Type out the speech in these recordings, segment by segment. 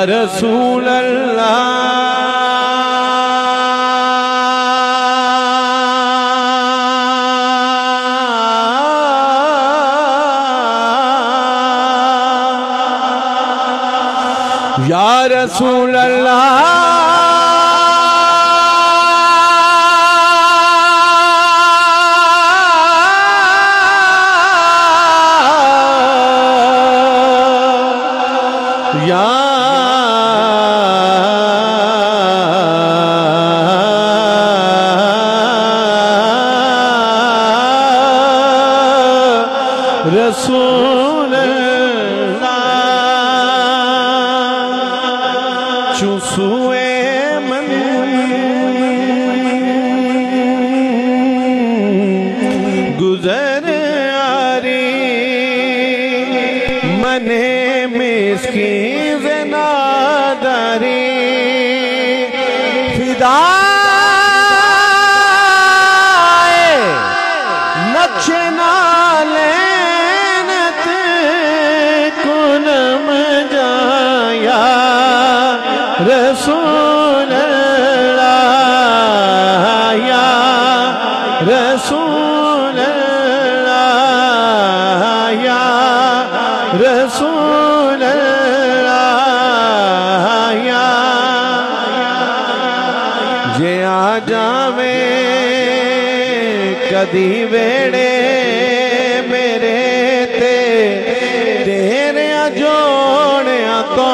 रसूल अल्लाह या रसूल अल्लाह या रसूल चूसुए मन गुजर आरी मने मिसकी ज़नादारी फिदाए नक्श नालेनत कुनम जाया रसूल अल्लाह या रसूल अल्लाह या रसूल अल्लाह या जे आ जावे कदी वेड़े मेरे ते तेरे जोड़िया तो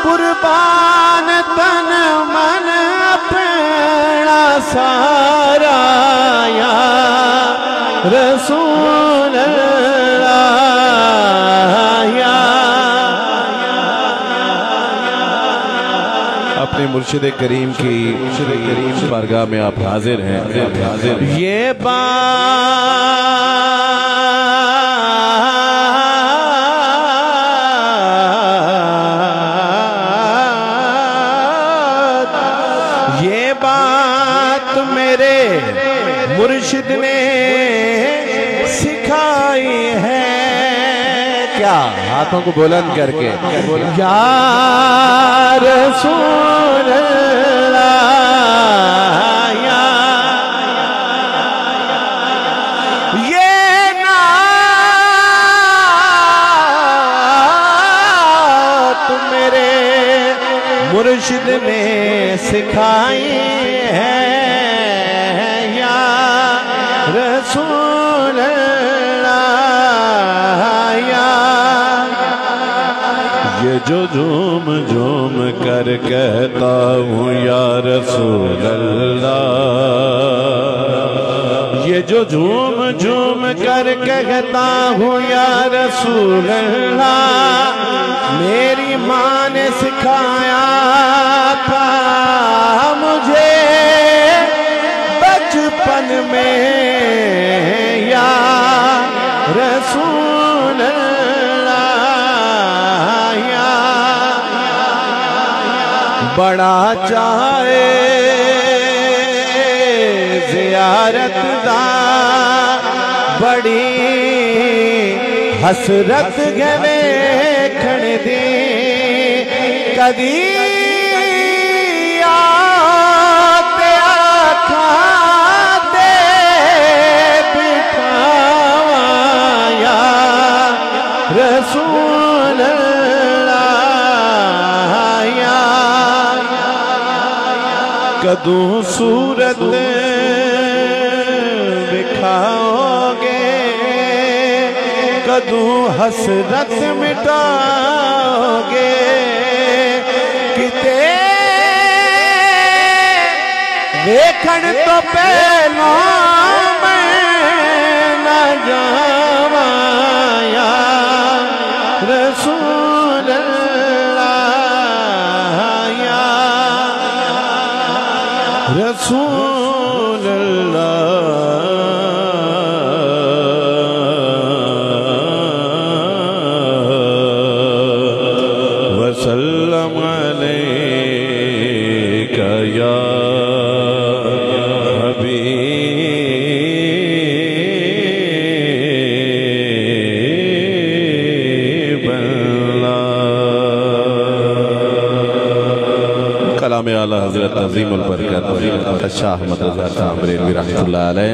कुर्बान तन मन अपना सारा या रसूल अल्लाह या अपने मुर्शिद करीम की बारगाह में आप हाजिर हैं। ये बात मेरे मुर्शिद ने सिखाई है। क्या हाथों को बुलंद करके या रसूल अल्लाह या ये नात मेरे मुर्शिद ने सिखाई है या रसूल अल्लाह या ये जो झूम झूम कर कहता हूँ या रसूल अल्लाह ये जो झूम झूम कर कहता हूँ या रसूल अल्लाह मेरी माँ ने सिखाया था मुझे बचपन में या रसूल अल्लाह या बड़ा चाहे ज़ियारत दा बड़ी हसरत गवे खण दी कदी आते आखाते बिठाया रसूल अल्लाह या कदू सूरत बिखाओगे कदू हसरत मिटाओगे किते देखण तो पहला मैं न जावा या रसूल अल्लाह या रसूल अल्लाह वसल्लम अलैका या हबीब अज़ीमुल बरकत शाह अहमद रज़ा खान बरेलवी रहमतुल्लाह अलैह।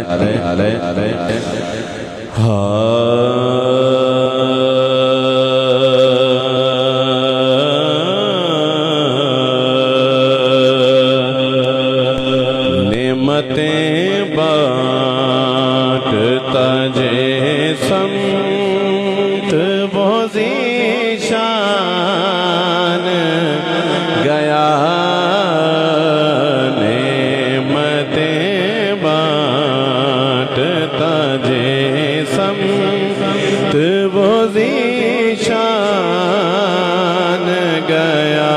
नेमतें बांटता जे संत वो ज़ीशान गया। नेमतें बांटता जे संत वो ज़ीशान गया।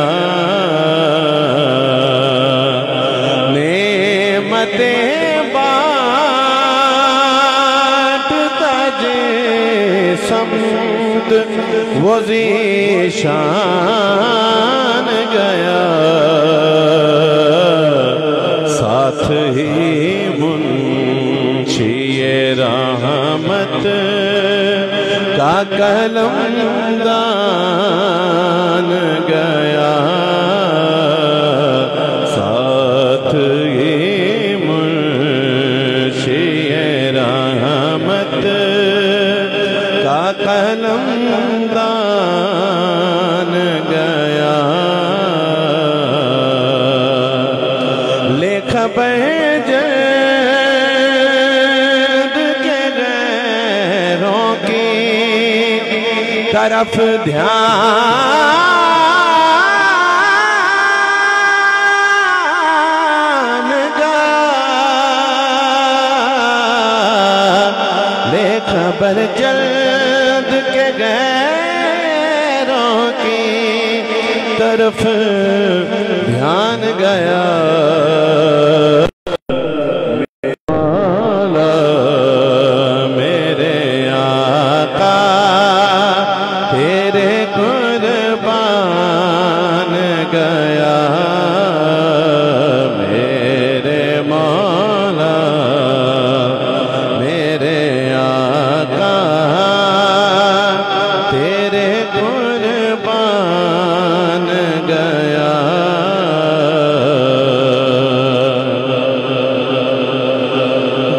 नेमतें बांटता जे संत वो ज़ीशान गया। साथ ही मुंशिए रहमत का कलमदान गया। साथ ही मुंशिए रहमत का कलमदान गया। लेख बहजद के गैरों की तरफ ध्यान गया। लेख बहजद के गैरों की तरफ ध्यान गया। मेरे आका तेरे कुर्बान गया। मेरे मौला मेरे आका तेरे कुर्बान गया।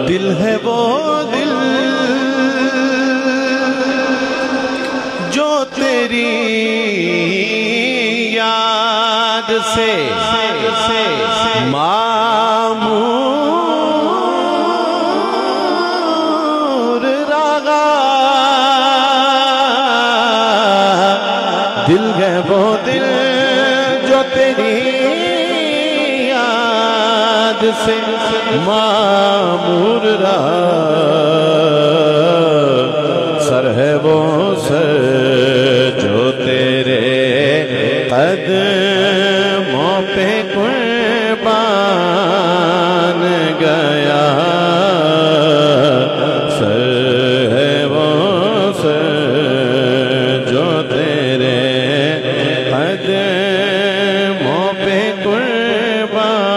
दिल है वो दिल जो तेरी याद से मामूर रागा। दिल है वो दिल जो तेरी याद से मामूर रहा। सर है वो सर जो तेरे कदमों पे कुर्बान गया। सर है वो सर जो तेरे कदमों पे कुर्बान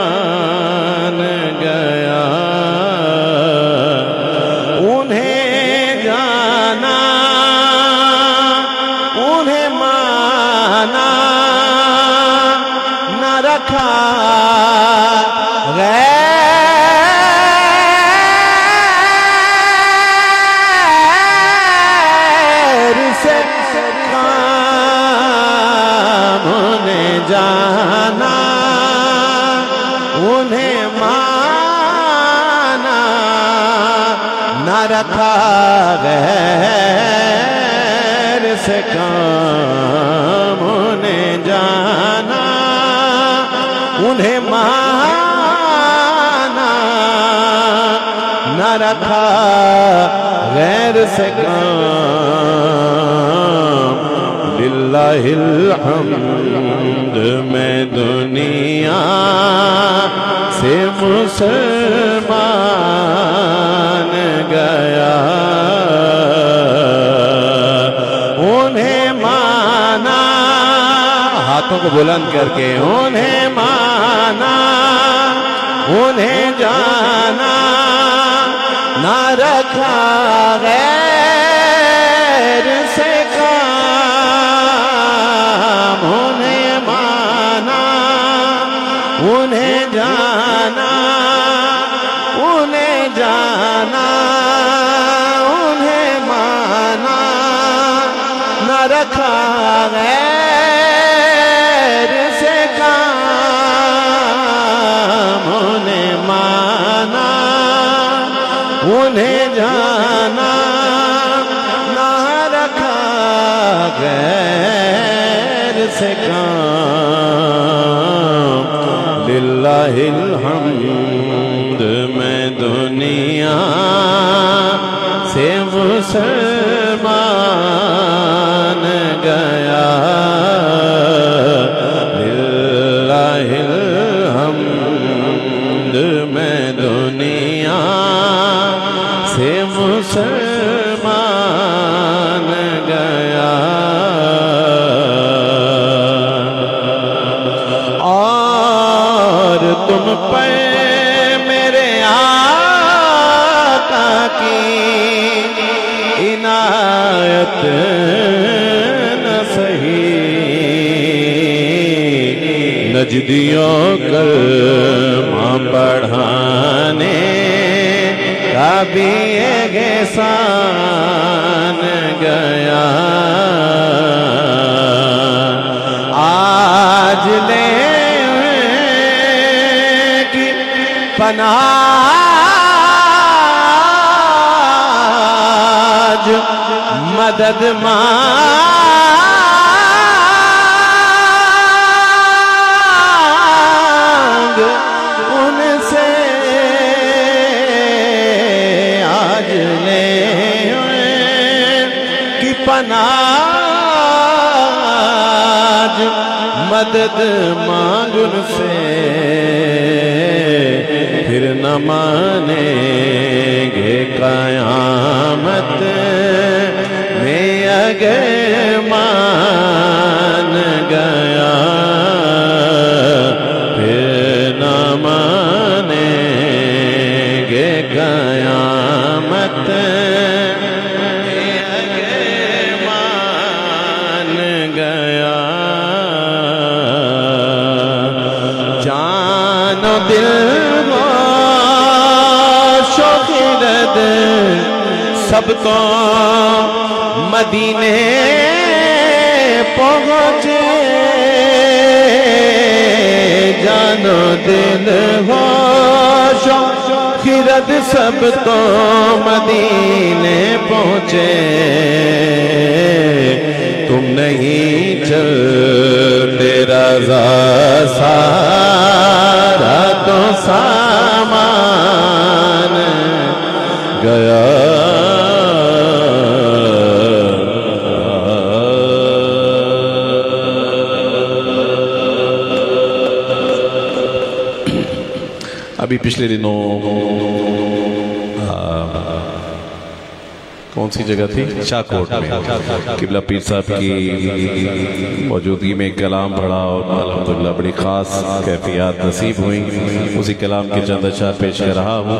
गया। उन्हें जाना उन्हें माना न रखा गैर से काम। उन्हें जाना उन्हें माना न रखा गैर से काम। उन्हें जाना उन्हें माना न रखा गैर से काम। लिल्लाहिल हम्द में दुनिया से मुसलमान गया। उन्हें माना हाथों को बुलंद करके उन्हें माना उन्हें जाना न रखा गैर से काम। उन्हें माना उन्हें जाना उन्हें माना न रखा गैर से काम, उन्हें माना उन्हें जाना न रखा गैर से काम। लिल्लाहिल हम्द मैं दुनिया से मुसलमान गया, लिल्लाहिल हम्द मैं दुनिया से मुसलमान गया। और तुम पे मेरे आका की इनायत न सही, नजदियों कलमा पढ़ाने का भी एहसान गया। आज ले की पनाज मदद मांग उनसे, आज ले की पनाज मदद मांग उनसे, फिर न मानेंगे कयामत में अगर मान गया, फिर न मानेंगे कयामत में अगर मान गया। जानो दिल शोखिरद सब तो मदीने पहुँचे, जानो दिल हो शोखिरद सब तो मदीने पहुँचे। तुम नहीं चलते रज़ा सारा तो सामान गया। अभी पिछले दिनों कौन सी जगह थी, शाहकोट में किबला पीर साहब की मौजूदगी में कलाम पढ़ा और अल्हम्दुलिल्लाह बड़ी ख़ास कैफियत नसीब हुई। उसी कलाम के चंद अशआर पेश कर रहा हूँ।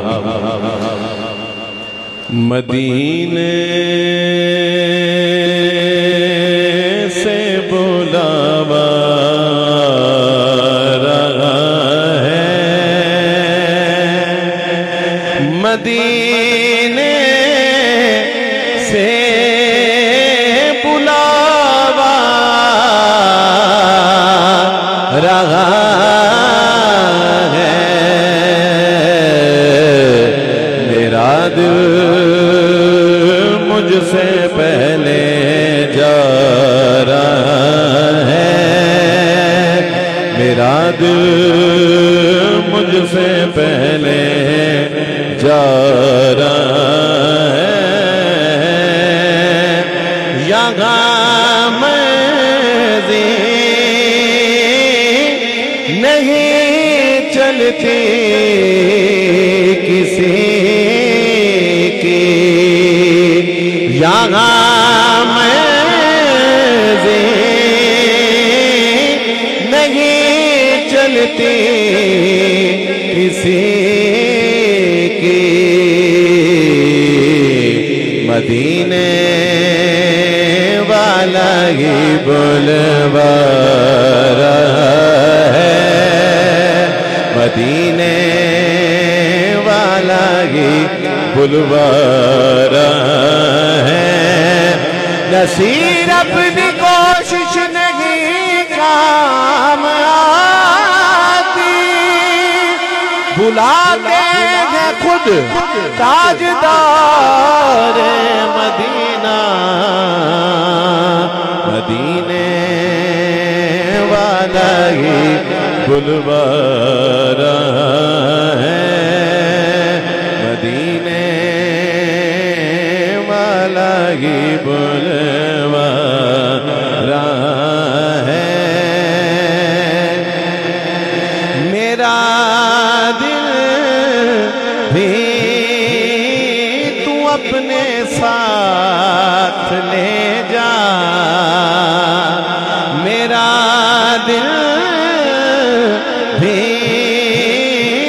मदीने से बुलावा रहा है, मदीने से बुलावा रहा है, मेरा दिल मुझसे पहले जा रहा है, मेरा दिल मुझसे पहले जा रहा है। यहाँ मर्ज़ी नहीं चलती किसी की, यहाँ मर्ज़ी नहीं चलती किसी की, मदीने वाला ही बुलवा रहा है, मदीने वाला ही बुलवारा है। नसीर अपनी कोशिश नहीं काम आती, बुलाते हैं खुद ताजदार मदीना। मदीने वाला ही बुलवारा है, मदीने वाला ही बुलवारा है। मेरा दिल भी तू अपने साथ ले जा, मेरा दिल भी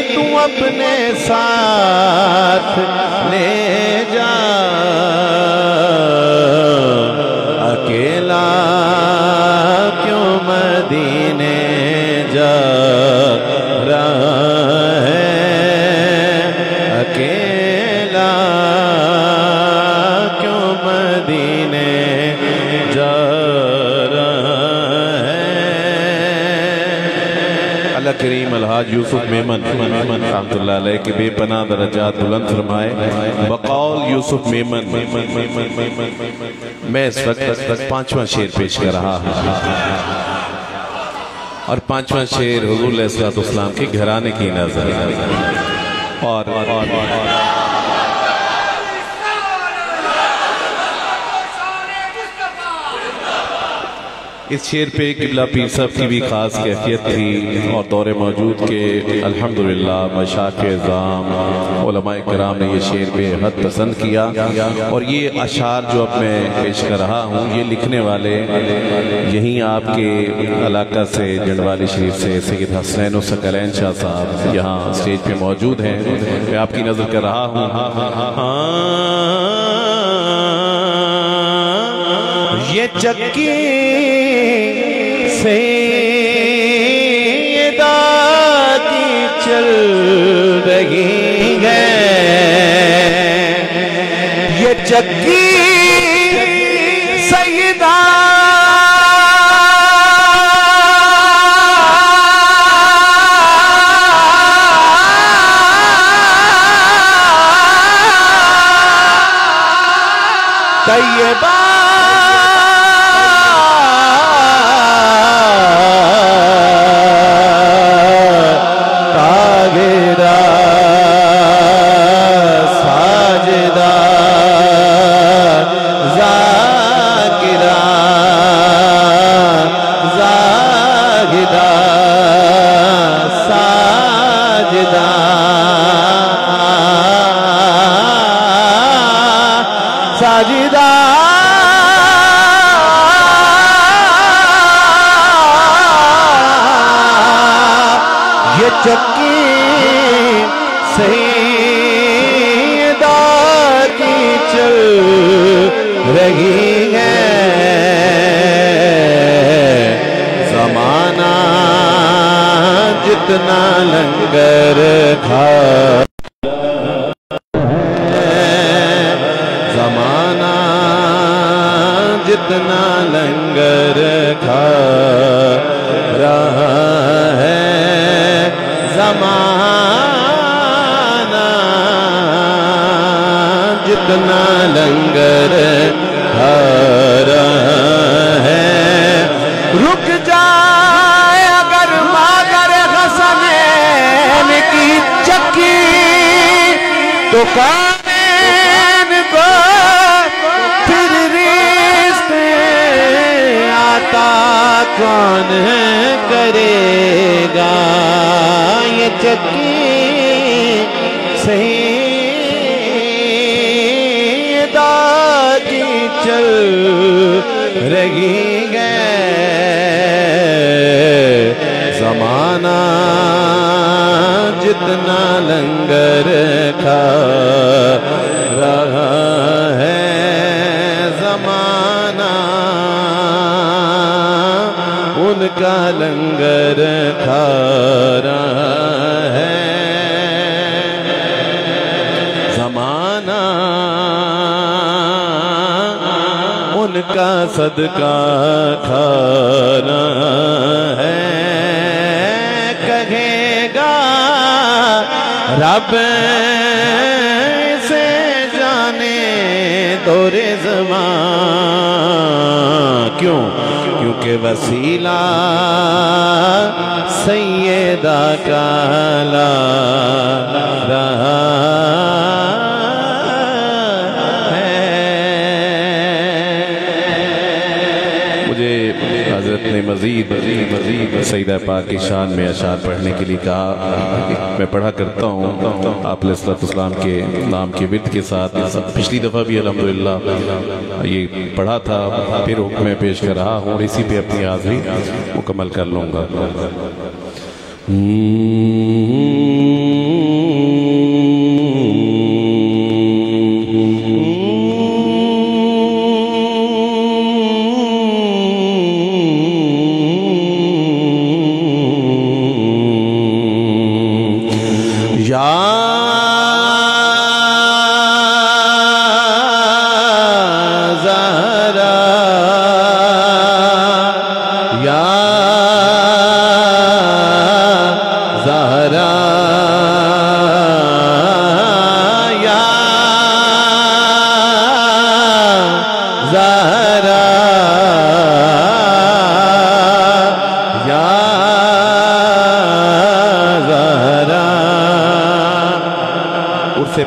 तू अपने साथ ले जा। अकेला क्यों मदीने जा रहा है, अकेला क्यों मदीने जा रहा है। अल्लाह करीम अलहाज यूसुफ मेमन रहमतुल्लाह अलैह की बेपनाह दरजात बुलंद फरमाए। बकौल यूसुफ मेमन मैं इस वक्त पांचवा शेर पेश कर रहा हूँ, और पांचवा शेर हुजूर अलैहिस्सलाम के घराने की नजर और इस शेर पे किबला पीर साहब की भी खास कैफियत थी, और दौरे मौजूद के अल्हम्दुलिल्लाह मशाइख़-ए-ज़ाम उलमाए किराम ने ये शेर बेहद पसंद किया। और ये अशार जो अब मैं पेश कर रहा हूँ, ये लिखने वाले यहीं आपके इलाका से जंडवाली शरीफ से सैयद हसनैन सकलैन शाह साहब यहाँ स्टेज पे मौजूद हैं। मैं आपकी नजर कर रहा हूँ। ये चक्की सैयदा की चल रही है, ये चक्की सैयदा तैयबा साजिदा ये चक्की सैयदा की चल रही है। ज़माना जितना लंगर खा, जितना लंगर खा रहा है, ज़माना जितना लंगर खा रहा है। रुक जाए अगर मगर हसनैन की चक्की, तो कानैन को कौन करेगा। ये चक्की सैयदा की चल रही है। ज़माना जितना लंगर खा रहा है, ज़माना उनका लंगर खा रहा है। उनका सदका खाना है। कहेगा रब से जाने दो रिज़वान, क्यों? क्योंकि वसीला सैयदा काला रहा मजीद सईदा पाक की शान में अशार पढ़ने के लिए कहा। मैं पढ़ा करता हूँ आप अलैहिस्सलाम के नाम के विद के साथ। पिछली दफ़ा भी अल्हम्दुलिल्लाह ये पढ़ा था, फिर हुक्म पेश कर रहा हूँ, इसी पे अपनी हाज़िरी मुकम्मल कर लूँगा।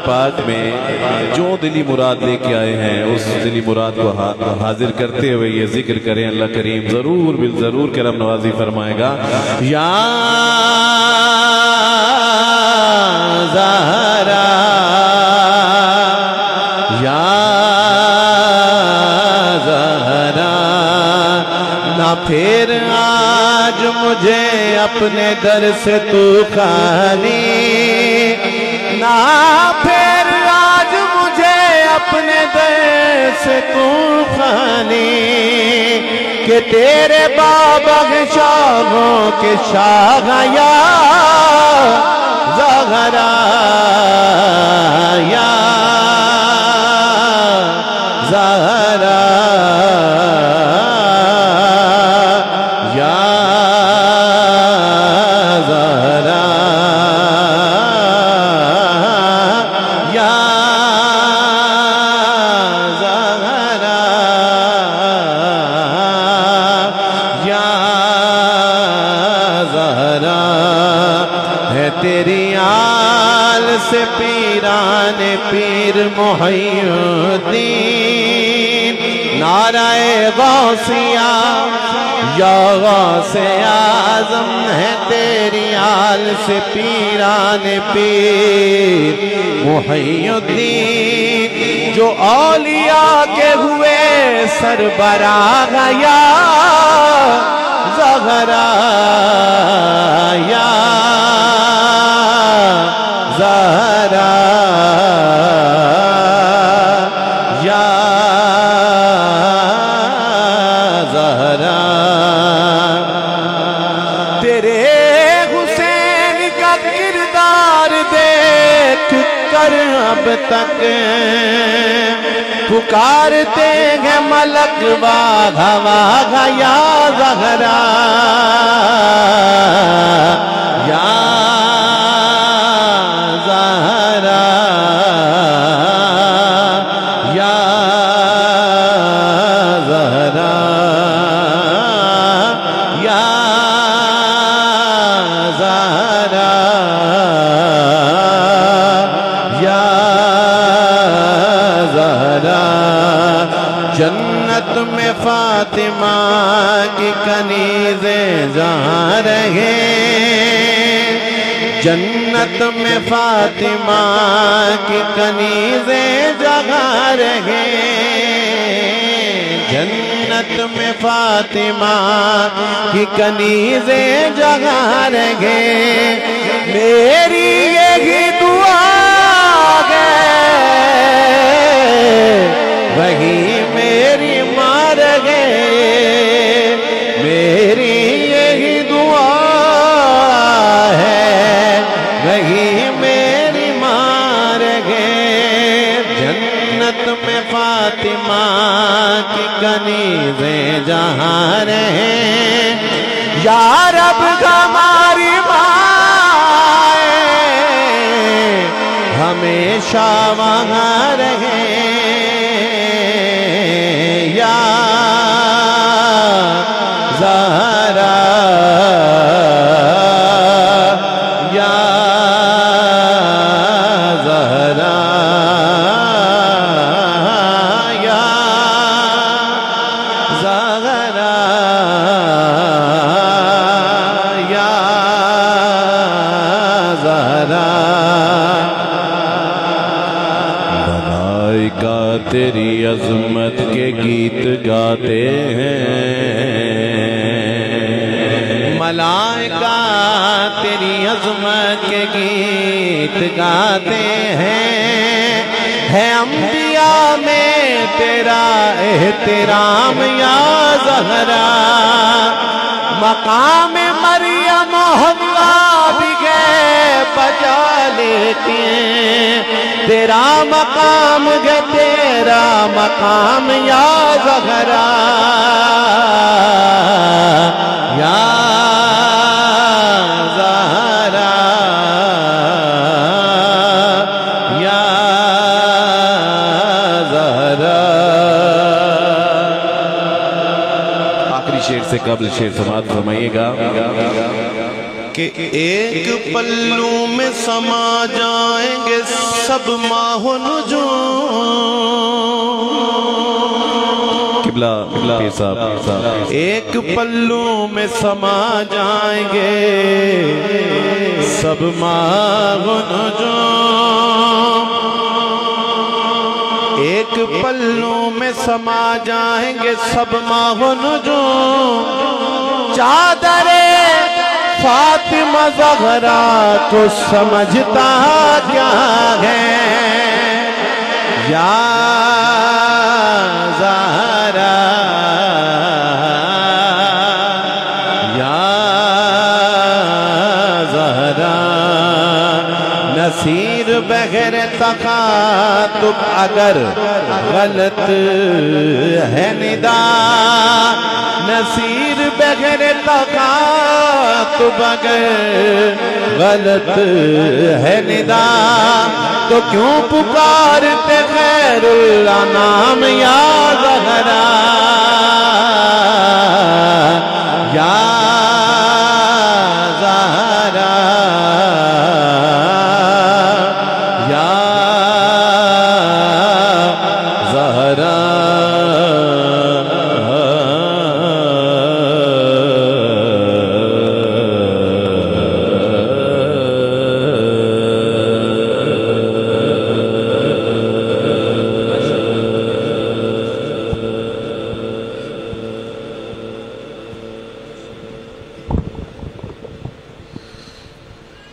पाक में जो दिली मुराद लेके आए हैं उस दिली मुराद को हाजिर करते हुए ये जिक्र करें। अल्लाह करीम जरूर बिल जरूर करम नवाजी फरमाएगा। या ज़हरा या ज़हरा, ना फिर आज मुझे अपने दर से तू खाली, ना फिर आज मुझे अपने दर से तू खाली, कि तेरे बाबा के शाहों के शाह या ज़हरा या ज़हरा या ज़हरा तेरी आल से पीराने पीर मुहय्यिद्दीन, नाराए गौसिया या गौसे आज़म है तेरी आल से पीराने पीर मुहय्यिद्दीन, जो औलिया के हुए सरबराह या ज़हरा या ज़हरा या ज़हरा। तेरे हुसैन का किरदार देख कर अब तक पुकारते हैं मलक वाघा वाघा या ज़हरा या ज़हरा या ज़हरा या ज़हरा या ज़हरा। जन्नत में फातिमा की कनीज़े जहाँ रहे, जन्नत में फातिमा की कनीज़े जहाँ रहे, जन्नत में फातिमा की कनीज़े जहाँ रहे। मेरी यही दुआ है, वही मेरी माँ रहे, मेरी यही दुआ है, वही मेरी माँ रहे। जन्नत में फातिमा की कनी जहाँ रहे या रब हमारी माए हमेशा वहाँ रहे या ज़हरा या ज़हरा या ज़हरा या ज़हरा। मलाइका तेरी अज़मत के गीत गाते हैं, मलाइका तेरी अज़मत के गीत गाते हैं। है अंबिया में तेरा एहतराम या ज़हरा। मकाम मरियम हव्वा भी गए बजा लेते हैं, तेरा मकाम है तेरा मकाम या ज़हरा या ज़हरा या ज़हरा। आखिरी शेर से कबल शेर समाप्त फरमाइएगा कि एक पल्लू में समा जाएंगे सब माहो नुजूम। किबला पीर साहब एक पल्लू में समा जाएंगे सब माहो नुजूम। एक पल्लू में समा जाएंगे सब माहो नुजूम। चादरे फातिमा ज़हरा को समझता क्या है या ज़हरा या ज़हरा। नसीर बगैर तखातुब अगर गलत है निदा, नसीर बगैर तखातुब अगर गलत है निदा, तो क्यों पुकारते खैरुल अनाम या ज़हरा या ज़हरा या ज़हरा।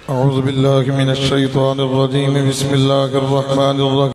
औज़ु बिल्लाहि मिनश शैतानिर रजीम। बिस्मिल्लाहिर रहमानिर रहीम।